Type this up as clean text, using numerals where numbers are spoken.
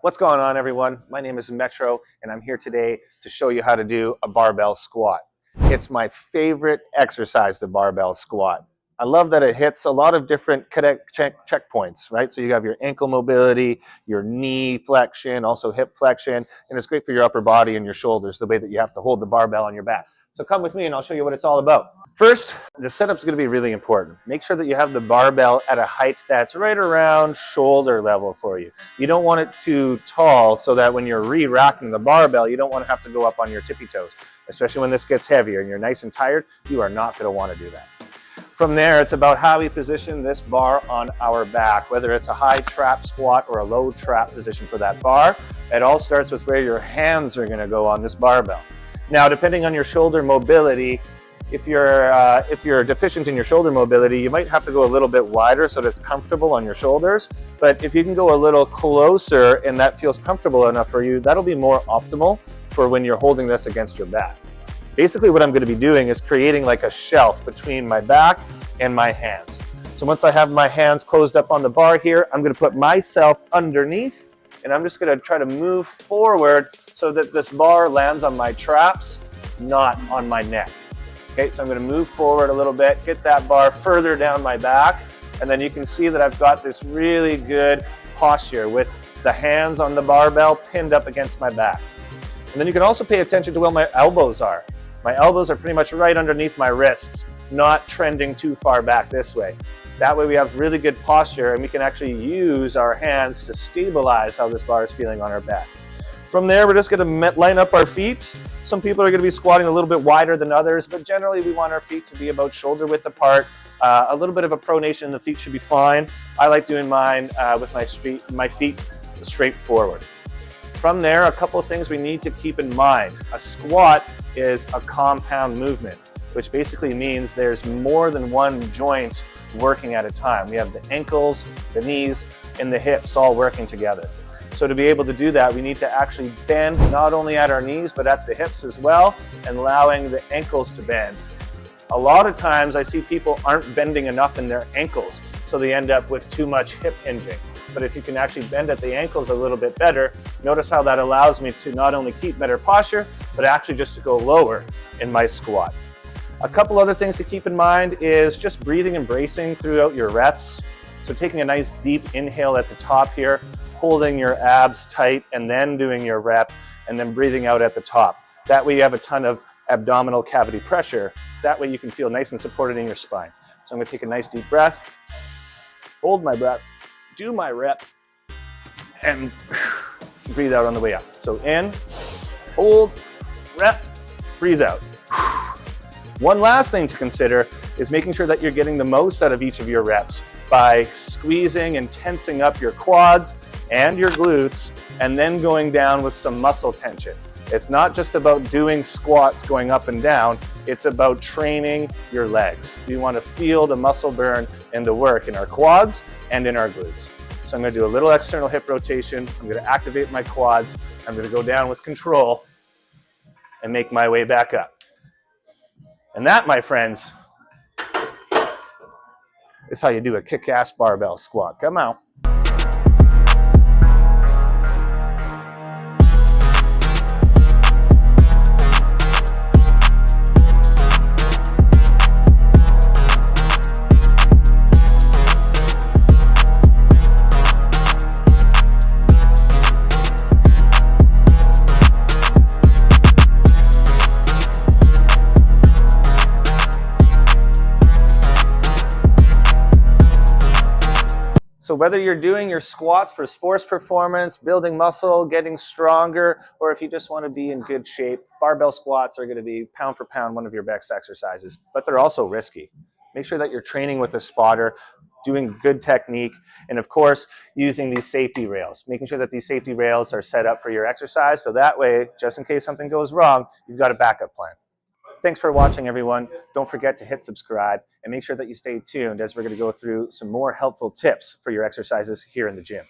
What's going on, everyone? My name is Metro, and I'm here today to show you how to do a barbell squat. It's my favorite exercise, the barbell squat. I love that it hits a lot of different checkpoints, right? So you have your ankle mobility, your knee flexion, also hip flexion, and it's great for your upper body and your shoulders, the way that you have to hold the barbell on your back. So come with me and I'll show you what it's all about. First, the setup's going to be really important. Make sure that you have the barbell at a height that's right around shoulder level for you. You don't want it too tall so that when you're re-racking the barbell, you don't want to have to go up on your tippy toes. Especially when this gets heavier and you're nice and tired, you are not going to want to do that. From there, it's about how we position this bar on our back, whether it's a high trap squat or a low trap position for that bar. It all starts with where your hands are going to go on this barbell. Now, depending on your shoulder mobility, if you're deficient in your shoulder mobility, you might have to go a little bit wider so that it's comfortable on your shoulders. But if you can go a little closer and that feels comfortable enough for you, that'll be more optimal for when you're holding this against your back. Basically, what I'm going to be doing is creating like a shelf between my back and my hands. So once I have my hands closed up on the bar here, I'm going to put myself underneath, and I'm just going to try to move forward so that this bar lands on my traps, not on my neck. Okay, so I'm going to move forward a little bit, get that bar further down my back, and then you can see that I've got this really good posture with the hands on the barbell pinned up against my back. And then you can also pay attention to where my elbows are. My elbows are pretty much right underneath my wrists, not trending too far back this way. That way we have really good posture and we can actually use our hands to stabilize how this bar is feeling on our back. From there, we're just going to line up our feet. Some people are going to be squatting a little bit wider than others, but generally we want our feet to be about shoulder width apart. A little bit of a pronation in the feet should be fine. I like doing mine with my feet straight forward. From there, a couple of things we need to keep in mind. A squat is a compound movement, which basically means there's more than one joint working at a time. We have the ankles, the knees, and the hips all working together. So to be able to do that, we need to actually bend not only at our knees, but at the hips as well, and allowing the ankles to bend. A lot of times I see people aren't bending enough in their ankles, so they end up with too much hip hinging. But if you can actually bend at the ankles a little bit better, notice how that allows me to not only keep better posture, but actually just to go lower in my squat. A couple other things to keep in mind is just breathing and bracing throughout your reps. So taking a nice deep inhale at the top here, holding your abs tight and then doing your rep and then breathing out at the top. That way you have a ton of abdominal cavity pressure. That way you can feel nice and supported in your spine. So I'm going to take a nice deep breath, hold my breath, do my rep, and breathe out on the way up. So in, hold, rep, breathe out. One last thing to consider is making sure that you're getting the most out of each of your reps by squeezing and tensing up your quads and your glutes, and then going down with some muscle tension. It's not just about doing squats going up and down, it's about training your legs. We want to feel the muscle burn and the work in our quads and in our glutes. So I'm going to do a little external hip rotation, I'm going to activate my quads, I'm going to go down with control and make my way back up. And that, my friends, is how you do a kick-ass barbell squat. Come on. So whether you're doing your squats for sports performance, building muscle, getting stronger, or if you just want to be in good shape, barbell squats are going to be pound for pound one of your best exercises, but they're also risky. Make sure that you're training with a spotter, doing good technique, and of course, using these safety rails, making sure that these safety rails are set up for your exercise, so that way, just in case something goes wrong, you've got a backup plan. Thanks for watching, everyone. Don't forget to hit subscribe and make sure that you stay tuned as we're going to go through some more helpful tips for your exercises here in the gym.